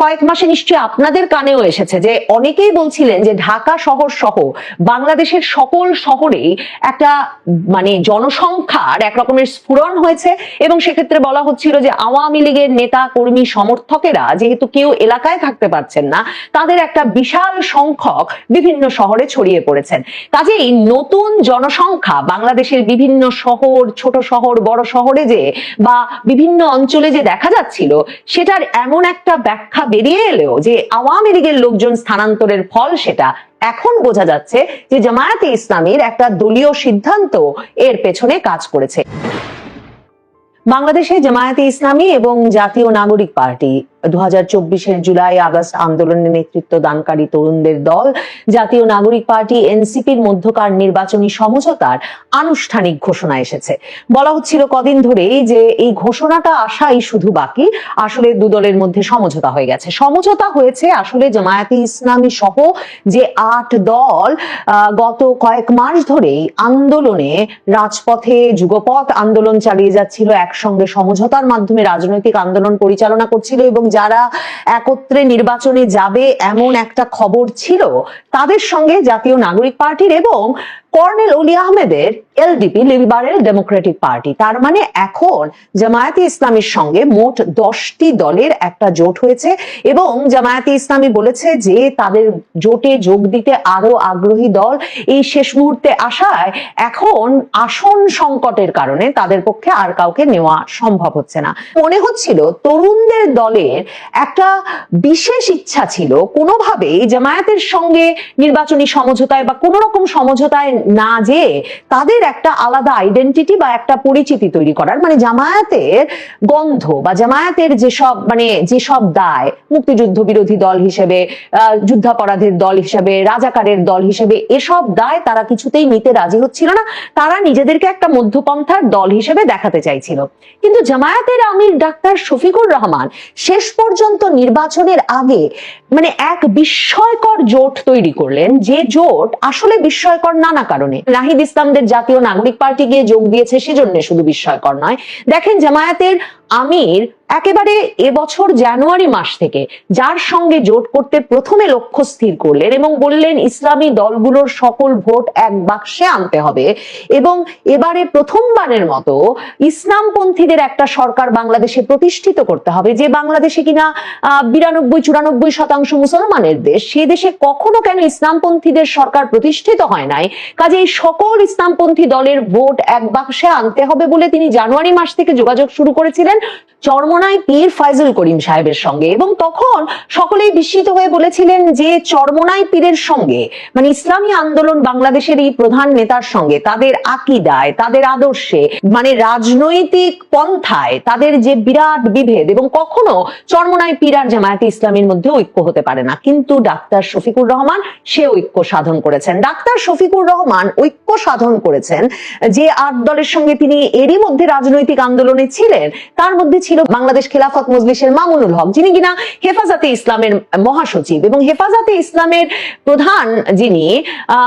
কয়েক মাসে নিশ্চয়ই আপনাদের কানেও এসেছে যে অনেকেই বলছিলেন যে ঢাকা শহর সহ বাংলাদেশের সকল শহরেই একটা জনসংখ্যার এক রকমের স্ফুরণ হয়েছে এবং সেক্ষেত্রে বলা হচ্ছিল যে আওয়ামী লীগের নেতা কর্মী সমর্থকেরা যেহেতু কেউ এলাকায় থাকতে পারছেন না, তাদের একটা বিশাল সংখ্যক বিভিন্ন শহরে ছড়িয়ে পড়েছেন। কাজেই নতুন জনসংখ্যা বাংলাদেশের বিভিন্ন শহর, ছোট শহর, বড় শহরে যে বা বিভিন্ন অঞ্চলে যে দেখা যাচ্ছিল, সেটার এমন একটা ব্যাখ্যা বেরিয়ে এলেও যে আওয়ামী লীগের লোকজন স্থানান্তরের ফল, সেটা এখন বোঝা যাচ্ছে যে জামায়াতে ইসলামীর একটা দলীয় সিদ্ধান্ত এর পেছনে কাজ করেছে। বাংলাদেশে জামায়াতে ইসলামী এবং জাতীয় নাগরিক পার্টি 2024-এর জুলাই আগস্ট আন্দোলনের নেতৃত্ব দানকারী তরুণদের দল জাতীয় নাগরিক পার্টি এনসিপির মধ্যকার নির্বাচনী সমঝোতার আনুষ্ঠানিক ঘোষণা এসেছে। বলা হচ্ছিল কদিন ধরেই যে এই ঘোষণাটা আসাই শুধু বাকি, আসলে দু দলের মধ্যে সমঝোতা হয়ে গেছে। সমঝোতা হয়েছে আসলে জামায়াতে ইসলামী সহ যে 8 দল গত কয়েক মাস ধরেই আন্দোলনে রাজপথে যুগপৎ আন্দোলন চালিয়ে যাচ্ছিল, একসঙ্গে সমঝোতার মাধ্যমে রাজনৈতিক আন্দোলন পরিচালনা করছিল এবং যারা একত্রে নির্বাচনে যাবে এমন একটা খবর ছিল, তাদের সঙ্গে জাতীয় নাগরিক পার্টির এবং কর্নেল অলি আহমেদের এলডিপি, লিবারেল ডেমোক্রেটিক পার্টি, তার মানে এখন জামায়াতে ইসলামীর সঙ্গে মোট 10টি দলের একটা জোট হয়েছে এবং জামায়াতে ইসলামী বলেছে যে তাদের জোটে যোগ দিতে আরো আগ্রহী দল এই শেষ মুহূর্তে আসায় এখন আসন সংকটের কারণে তাদের পক্ষে আর কাউকে নেওয়া সম্ভব হচ্ছে না। মনে হচ্ছিল তরুণদের দলের একটা বিশেষ ইচ্ছা ছিল কোনোভাবেই জামায়াতের সঙ্গে নির্বাচনী সমঝোতায় বা কোনো রকম সমঝোতায় না যে তাদের একটা আলাদা আইডেন্টিটি বা একটা পরিচিতি তৈরি করার, জামায়াতের গন্ধ বা জামায়াতের যেসব দায়, মুক্তিযুদ্ধ বিরোধী দল হিসেবে, যুদ্ধাপরাধের দল হিসেবে, রাজাকারের দল হিসেবে, এসব দায় তারা কিছুতেই নিতে রাজি হচ্ছিল না। তারা নিজেদেরকে একটা মধ্যপন্থার দল হিসেবে দেখাতে চাইছিল। কিন্তু জামায়াতের আমির ডাক্তার শফিকুর রহমান শেষ পর্যন্ত নির্বাচনের আগে এক বিস্ময়কর জোট তৈরি করলেন, যে জোট আসলে বিস্ময়কর নানা কারণে। নাহিদ ইসলামদের জাতীয় নাগরিক পার্টি গিয়ে যোগ দিয়েছে, সেজন্য শুধু বিস্ময়কর নয়। দেখেন, জামায়াতের আমির একেবারে এবছর জানুয়ারি মাস থেকে যার সঙ্গে জোট করতে প্রথমে লক্ষ্য স্থির করলেন এবং বললেন ইসলামী দলগুলোর সকল ভোট এক বাক্সে আনতে হবে এবং এবারে প্রথমবারের মতো ইসলামপন্থীদের একটা সরকার বাংলাদেশে প্রতিষ্ঠিত করতে হবে, যে বাংলাদেশে কিনা 92-94% মুসলমানের দেশ, সে দেশে কখনো কেন ইসলামপন্থীদের সরকার প্রতিষ্ঠিত হয় নাই। কাজে এই সকল ইসলামপন্থী দলের ভোট এক বাক্সে আনতে হবে বলে তিনি জানুয়ারি মাস থেকে যোগাযোগ শুরু করেছিলেন চরমোনাই পীর ফাইজুল করিম সাহেবের সঙ্গে এবং তখন সকলেই বিস্মিত হয়ে বলেছিলেন যে চরমোনাই পীরের সঙ্গে, ইসলামী আন্দোলন বাংলাদেশের এই প্রধান নেতার সঙ্গে তাদের আকীদায়, তাদের আদর্শে, রাজনৈতিক পন্থায় তাদের যে বিরাট বিভেদ এবং কখনো চরমোনাই পীর আর জামায়াতে ইসলামীর মধ্যে ঐক্য হতে পারে না। কিন্তু ডাক্তার শফিকুর রহমান সে ঐক্য সাধন করেছেন। ডাক্তার শফিকুর রহমান ঐক্য সাধন করেছেন যে 8 দলের সঙ্গে তিনি এরই মধ্যে রাজনৈতিক আন্দোলনে ছিলেন। তার মধ্যে ছিল বাংলাদেশ খেলাফত মজলিসের মামুনুল হক, যিনি কিনা হেফাজতে ইসলামের মহাসচিব, এবং হেফাজতে ইসলামের প্রধান যিনি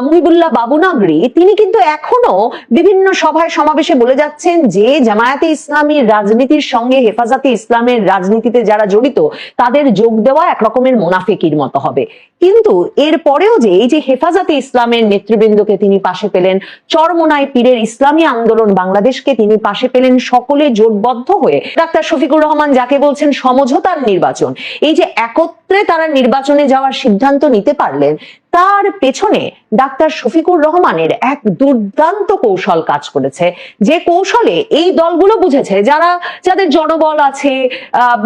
মুহিবুল্লাহ বাবুনগরী, তিনি কিন্তু এখনো বিভিন্ন সভায় সমাবেশে বলে যাচ্ছেন যে জামায়াতে ইসলামীর রাজনীতির সঙ্গে হেফাজতে ইসলামের রাজনীতিতে যারা জড়িত তাদের যোগ দেওয়া এক রকমের মুনাফিকির মতো হবে। কিন্তু এরপরেও যে এই যে হেফাজতে ইসলামের নেতৃবৃন্দকে তিনি পাশে পেলেন, চরমোনাই পীরের ইসলামী আন্দোলন বাংলাদেশকে তিনি পাশে পেলেন, সকলে জোটবদ্ধ হয়ে ডাক্তার শফিকুর রহমান যাকে বলছেন সমঝোতার নির্বাচন, এই যে একত্রে তারা নির্বাচনে যাওয়ার সিদ্ধান্ত নিতে পারলেন, তার পেছনে ডাক্তার শফিকুর রহমানের এক দুর্দান্ত কৌশল কাজ করেছে, যে কৌশলে এই দলগুলো বুঝেছে যাদের জনবল আছে,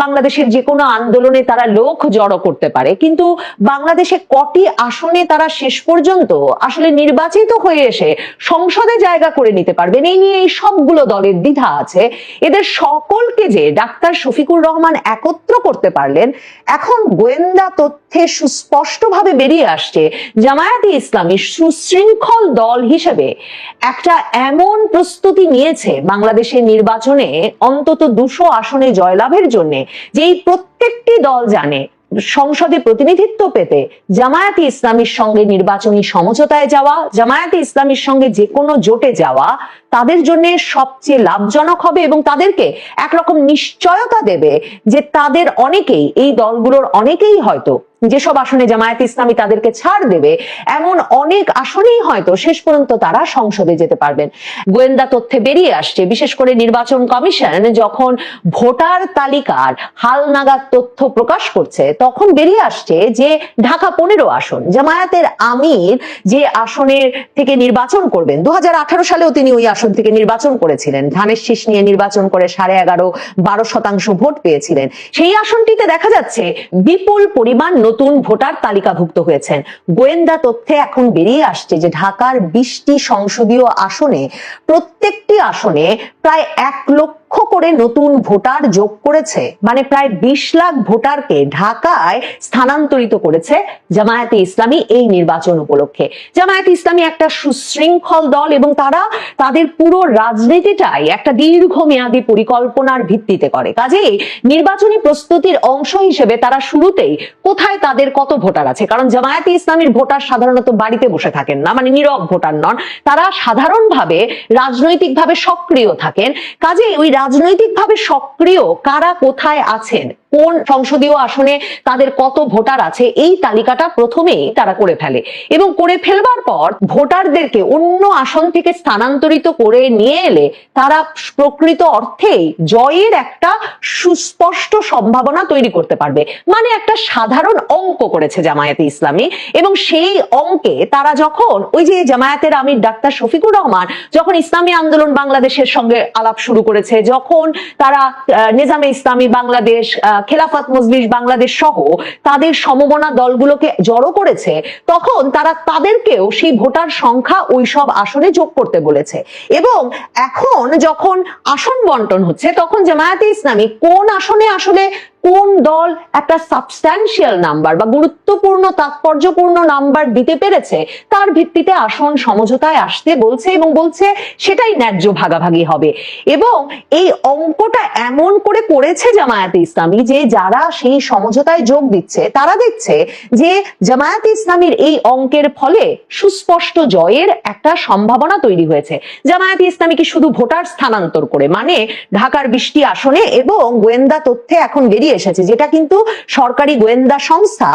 বাংলাদেশের যে কোনো আন্দোলনে তারা লোক জড়ো করতে পারে, কিন্তু বাংলাদেশে কটি আসনে তারা শেষ পর্যন্ত আসলে নির্বাচিত হয়ে এসে সংসদে জায়গা করে নিতে পারবেন, এই নিয়ে এই সবগুলো দলের দ্বিধা আছে। এদের সকলকে যে ডাক্তার শফিকুর রহমান একত্র করতে পারলেন, এখন গোয়েন্দা তথ্যে সুস্পষ্টভাবে বেরিয়ে আসছে জামায়াতে ইসলামী সুশৃঙ্খল দল হিসেবে একটা এমন প্রস্তুতি নিয়েছে বাংলাদেশের নির্বাচনে অন্তত 200 আসনে জয়লাভের জন্য, যে এই প্রত্যেকটি দল জানে সংসদে প্রতিনিধিত্ব পেতে জামায়াতে ইসলামীর সঙ্গে নির্বাচনী সমঝোতায় যাওয়া, জামায়াতে ইসলামীর সঙ্গে যে কোনো জোটে যাওয়া তাদের জন্য সবচেয়ে লাভজনক হবে এবং তাদেরকে একরকম নিশ্চয়তা দেবে যে তাদের অনেকেই, এই দলগুলোর অনেকেই হয়তো যেসব আসনে জামায়াতে ইসলামী তাদেরকে ছাড় দেবে এমন অনেক আসনেই হয়তো শেষ পর্যন্ত তারা সংসদে যেতে পারবেন। গোয়েন্দা তথ্যে বেরিয়ে আসছে, বিশেষ করে নির্বাচন কমিশন যখন ভোটার তালিকার হালনাগাদ তথ্য প্রকাশ করছে তখন বেরিয়ে আসছে যে ঢাকা 15 আসন জামায়াতের আমির যে আসনের থেকে নির্বাচন করবেন, 2018 সালেও তিনি ওই আসন থেকে নির্বাচন করেছিলেন, ধানের শীষ নিয়ে নির্বাচন করে 11.5-12% ভোট পেয়েছিলেন। সেই আসনটিতে দেখা যাচ্ছে বিপুল পরিমাণ নতুন ভোটার তালিকাভুক্ত হয়েছেন। গোয়েন্দা তথ্যে এখন বেরিয়ে আসছে যে ঢাকার 20টি সংসদীয় আসনে প্রত্যেকটি আসনে প্রায় 1 লক্ষ করে নতুন ভোটার যোগ করেছে, মানে প্রায় 20 লাখ ভোটারকে ঢাকায় স্থানান্তরিত করেছে জামায়াতে ইসলামী এই নির্বাচন উপলক্ষে। জামায়াতে ইসলামী একটা সুশৃঙ্খল দল এবং তারা তাদের পুরো রাজনীতিটাই একটা দীর্ঘমেয়াদী পরিকল্পনার ভিত্তিতে করে। কাজেই নির্বাচনী প্রস্তুতির অংশ হিসেবে তারা শুরুতেই কোথায় তাদের কত ভোটার আছে, কারণ জামায়াতে ইসলামীর ভোটার সাধারণত বাড়িতে বসে থাকেন না, মানে নীরব ভোটার নন, তারা সাধারণভাবে রাজনৈতিকভাবে সক্রিয় থাকেন। কাজেই ওই রাজনৈতিকভাবে সক্রিয় কারা কোথায় আছেন, কোন সংসদীয় আসনে তাদের কত ভোটার আছে, এই তালিকাটা প্রথমেই তারা করে ফেলে এবং করে ফেলবার পর ভোটারদেরকে অন্য আসন থেকে স্থানান্তরিত করে নিয়ে এলে তারা প্রকৃত অর্থেই জয়ের একটা সুস্পষ্ট সম্ভাবনা তৈরি করতে পারবে। মানে একটা সাধারণ অঙ্ক করেছে জামায়াতে ইসলামী এবং সেই অঙ্কে তারা যখন ওই যে জামায়াতের আমির ডাক্তার শফিকুর রহমান যখন ইসলামী আন্দোলন বাংলাদেশের সঙ্গে আলাপ শুরু করেছে, যখন তারা নিজামে ইসলামী বাংলাদেশ, খেলাফত মজলিস বাংলাদেশ সহ তাদের সমমনা দলগুলোকে জড়ো করেছে, তখন তারা তাদেরকেও সেই ভোটার সংখ্যা ওই সব আসনে যোগ করতে বলেছে। এবং এখন যখন আসন বন্টন হচ্ছে তখন জামায়াতে ইসলামী কোন আসনে আসলে কোন দল একটা সাবস্ট্যান্সিয়াল নাম্বার বা গুরুত্বপূর্ণ তাৎপর্যপূর্ণ নাম্বার দিতে পেরেছে তার ভিত্তিতে আসন সমঝোতায় আসতে বলছে এবং বলছে সেটাই ন্যায্য ভাগাভাগি হবে। এবং এই অঙ্কটা এমন করে করেছে জামায়াতে ইসলামী যে যারা সেই সমঝোতায় যোগ দিচ্ছে তারা দেখছে যে জামায়াতে ইসলামীর এই অঙ্কের ফলে সুস্পষ্ট জয়ের একটা সম্ভাবনা তৈরি হয়েছে। জামায়াতে ইসলামী কি শুধু ভোটার স্থানান্তর করে, মানে ঢাকার 20টি আসনে, এবং গোয়েন্দা তথ্যে এখন বেরিয়ে এসেছে যেটা কিন্তু সরকারি গোয়েন্দা সংস্থা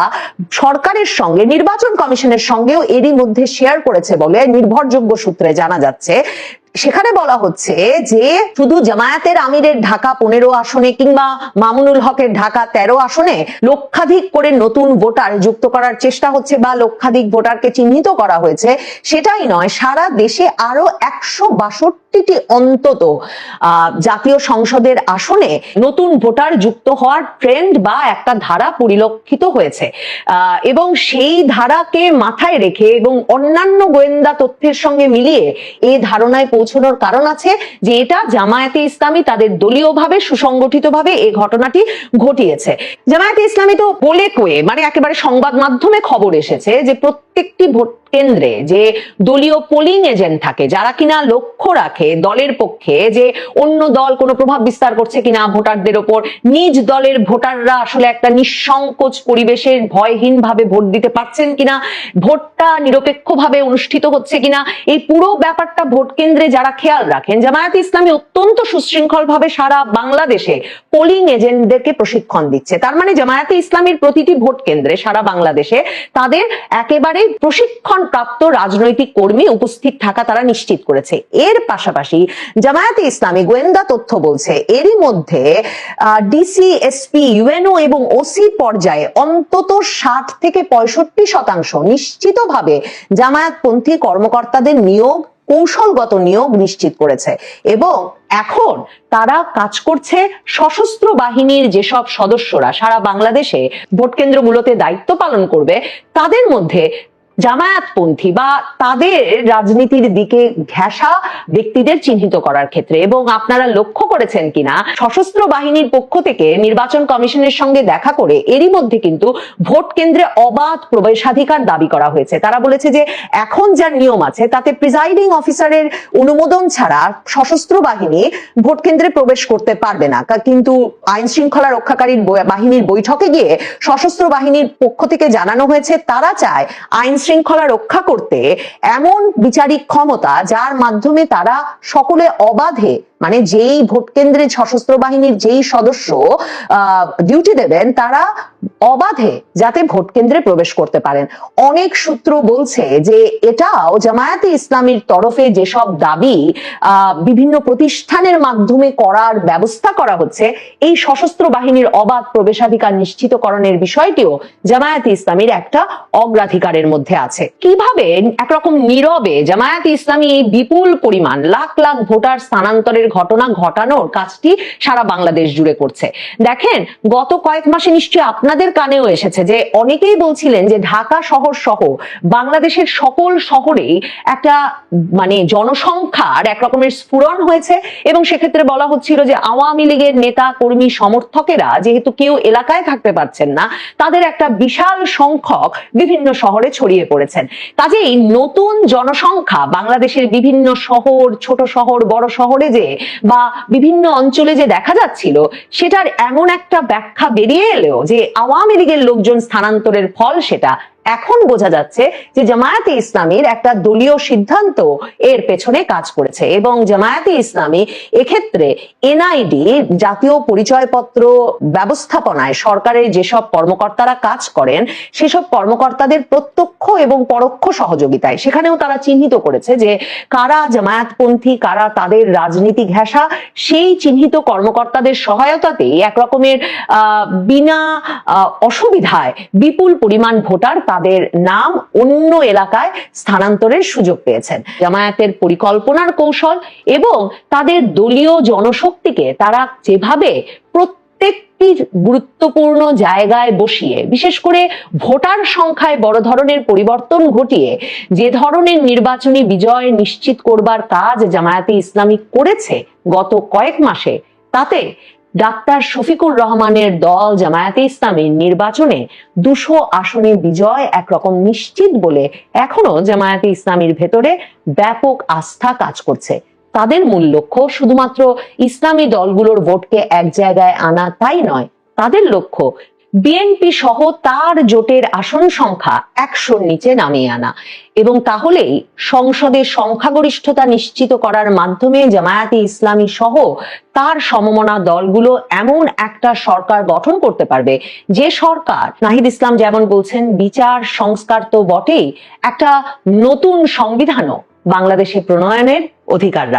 সরকারের সঙ্গে নির্বাচন কমিশনের সঙ্গেও এরই মধ্যে শেয়ার করেছে বলে নির্ভরযোগ্য সূত্রে জানা যাচ্ছে। সেখানে বলা হচ্ছে যে শুধু জামায়াতের আমিরের ঢাকা 15 আসনে কিংবা মামুনুল হকের ঢাকা 13 আসনে লক্ষাধিক করে নতুন ভোটার যুক্ত করার চেষ্টা হচ্ছে বা লক্ষাধিক ভোটারকে চিহ্নিত করা হয়েছে, সেটাই নয়, সারা দেশে আরো 162টি অন্তত জাতীয় সংসদের আসনে নতুন ভোটার যুক্ত হওয়ার ট্রেন্ড বা একটা ধারা পরিলক্ষিত হয়েছে। এবং সেই ধারাকে মাথায় রেখে এবং অন্যান্য গোয়েন্দা তথ্যের সঙ্গে মিলিয়ে এই ধারণায় পৌঁছানোর কারণ আছে যে এটা জামায়াতে ইসলামী তাদের দলীয়ভাবে সুসংগঠিতভাবে এই ঘটনাটি ঘটিয়েছে। জামায়াতে ইসলামী তো বলে কয়ে, মানে একেবারে সংবাদ মাধ্যমে খবর এসেছে যে প্রত্যেকটি ভোট কেন্দ্রে যে দলীয় পোলিং এজেন্ট থাকে যারা কিনা লক্ষ্য রাখে দলের পক্ষে যে অন্য দল কোনো প্রভাব বিস্তার করছে কিনা ভোটারদের ওপর, নিজ দলের ভোটাররা আসলে একটা নিঃসংকোচ পরিবেশে ভয়হীন ভাবে ভোট দিতে পারছেন কিনা, ভোটটা নিরপেক্ষভাবে অনুষ্ঠিত হচ্ছে কিনা, এই পুরো ব্যাপারটা ভোট কেন্দ্রে যারা খেয়াল রাখেন, জামায়াতে ইসলামী অত্যন্ত সুশৃঙ্খল ভাবে সারা বাংলাদেশে পোলিং এজেন্টদেরকে প্রশিক্ষণ দিচ্ছে। তার মানে জামায়াতে ইসলামীর প্রতিটি ভোট কেন্দ্রে সারা বাংলাদেশে তাদের একেবারে প্রশিক্ষণ প্রাপ্ত রাজনৈতিক কর্মী উপস্থিত থাকা তারা নিশ্চিত করেছে। এর পাশাপাশি জামায়াতে ইসলামী গোয়েন্দা তথ্য বলছে এরই মধ্যে ডিসি, এসপি, ইউএনও এবং ওসি পর্যায়ে অন্তত 60 থেকে 65% নিশ্চিতভাবে জামায়াতপন্থী কর্মকর্তাদের নিয়োগ, কৌশলগত নিয়োগ নিশ্চিত করেছে। এবং এখন তারা কাজ করছে সশস্ত্র বাহিনীর যেসব সদস্যরা সারা বাংলাদেশে ভোট কেন্দ্রগুলোতে দায়িত্ব পালন করবে তাদের মধ্যে জামায়াতপন্থী বা তাদের রাজনীতির দিকে ঘেঁষা ব্যক্তিদের চিহ্নিত করার ক্ষেত্রে। এবং আপনারা লক্ষ্য করেছেন কিনা, সশস্ত্র বাহিনীর পক্ষ থেকে নির্বাচন কমিশনের সঙ্গে দেখা করে এরই মধ্যে কিন্তু ভোট কেন্দ্রে অবাধ প্রবেশাধিকার দাবি করা হয়েছে। তারা বলেছে যে এখন যা নিয়ম আছে তাতে প্রিজাইডিং অফিসারের অনুমোদন ছাড়া সশস্ত্র বাহিনী ভোট কেন্দ্রে প্রবেশ করতে পারবে না। কিন্তু আইন শৃঙ্খলা রক্ষাকারী বাহিনীর বৈঠকে গিয়ে সশস্ত্র বাহিনীর পক্ষ থেকে জানানো হয়েছে তারা চায় আইন শৃঙ্খলা রক্ষা করতে এমন বিচারিক ক্ষমতা যার মাধ্যমে তারা সকলে অবাধে, মানে যেই ভোট কেন্দ্রে সশস্ত্র বাহিনীর যেই সদস্য ডিউটি দেবেন তারা অবাধে যাতে ভোট কেন্দ্রে প্রবেশ করতে পারেন। অনেক সূত্র বলছে যে এটাও জামায়াতে ইসলামীর তরফে যেসব দাবি বিভিন্ন প্রতিষ্ঠানের মাধ্যমে করার ব্যবস্থা করা হচ্ছে, এই সশস্ত্র বাহিনীর অবাধ প্রবেশাধিকার নিশ্চিতকরণের বিষয়টিও জামায়াতে ইসলামীর একটা অগ্রাধিকারের মধ্যে আছে। কিভাবে একরকম নীরবে জামায়াতে ইসলামী বিপুল পরিমাণ লাখ লাখ ভোটার স্থানান্তরের ঘটনা ঘটানোর কাজটি সারা বাংলাদেশ জুড়ে করছে। দেখেন, গত কয়েক মাসে নিশ্চয়ই আপনাদের কানেও এসেছে যে অনেকেই বলছিলেন যে ঢাকা শহর সহ বাংলাদেশের সকল শহরেই একটা মানে জনসংখ্যার এক রকমের স্ফুরণ হয়েছে এবং সেক্ষেত্রে বলা হচ্ছিল যে আওয়ামী লীগের নেতা কর্মী সমর্থকেরা যেহেতু কেউ এলাকায় থাকতে পারছেন না, তাদের একটা বিশাল সংখ্যক বিভিন্ন শহরে ছড়িয়ে পড়েছেন। কাজেই নতুন জনসংখ্যা বাংলাদেশের বিভিন্ন শহর, ছোট শহর, বড় শহরে যে বা বিভিন্ন অঞ্চলে যে দেখা যাচ্ছিল, সেটার এমন একটা ব্যাখ্যা বেরিয়ে এলেও যে আওয়ামী লীগের লোকজন স্থানান্তরের ফল, সেটা এখন বোঝা যাচ্ছে যে জামায়াতে ইসলামীর একটা দলীয় সিদ্ধান্ত এর পেছনে কাজ করেছে। এবং জামায়াতে ইসলামী এক্ষেত্রে এনআইডি, জাতীয় পরিচয়পত্র ব্যবস্থাপনায় সরকারের যেসব কর্মকর্তারা কাজ করেন, সেসব কর্মকর্তাদের প্রত্যক্ষ এবং পরোক্ষ সহযোগিতায় সেখানেও তারা চিহ্নিত করেছে যে কারা জামায়াতপন্থী, কারা তাদের রাজনীতি ঘেঁষা, সেই চিহ্নিত কর্মকর্তাদের সহায়তাতেই এক রকমের বিনা অসুবিধায় বিপুল পরিমাণ ভোটার তাদের নাম অন্য এলাকায় স্থানান্তরের সুযোগ পেয়েছেন। জামায়াতের পরিকল্পনার কৌশল এবং তাদের দলীয় জনশক্তিকে তারা যেভাবে প্রত্যেকটি গুরুত্বপূর্ণ জায়গায় বসিয়ে, বিশেষ করে ভোটার সংখ্যায় বড় ধরনের পরিবর্তন ঘটিয়ে যে ধরনের নির্বাচনী বিজয় নিশ্চিত করবার কাজ জামায়াতে ইসলামী করেছে গত কয়েক মাসে, তাতে ডাক্তার শফিকুর রহমানের দল জামায়াতে ইসলামীর নির্বাচনে 200 আসনে বিজয় একরকম নিশ্চিত বলে এখনো জামায়াতে ইসলামীর ভেতরে ব্যাপক আস্থা কাজ করছে। তাদের মূল লক্ষ্য শুধুমাত্র ইসলামী দলগুলোর ভোটকে এক জায়গায় আনা তাই নয়, তাদের লক্ষ্য বিএনপি সহ তার জোটের আসন সংখ্যা 100-র নিচে নামিয়ে আনা। এবং তাহলেই সংসদে সংখ্যাগরিষ্ঠতা নিশ্চিত করার মাধ্যমে জামায়াতে ইসলামী সহ তার সমমনা দলগুলো এমন একটা সরকার গঠন করতে পারবে যে সরকার, নাহিদ ইসলাম যেমন বলছেন, বিচার সংস্কার তো বটেই, একটা নতুন সংবিধানও বাংলাদেশে প্রণয়নের অধিকার রাখে।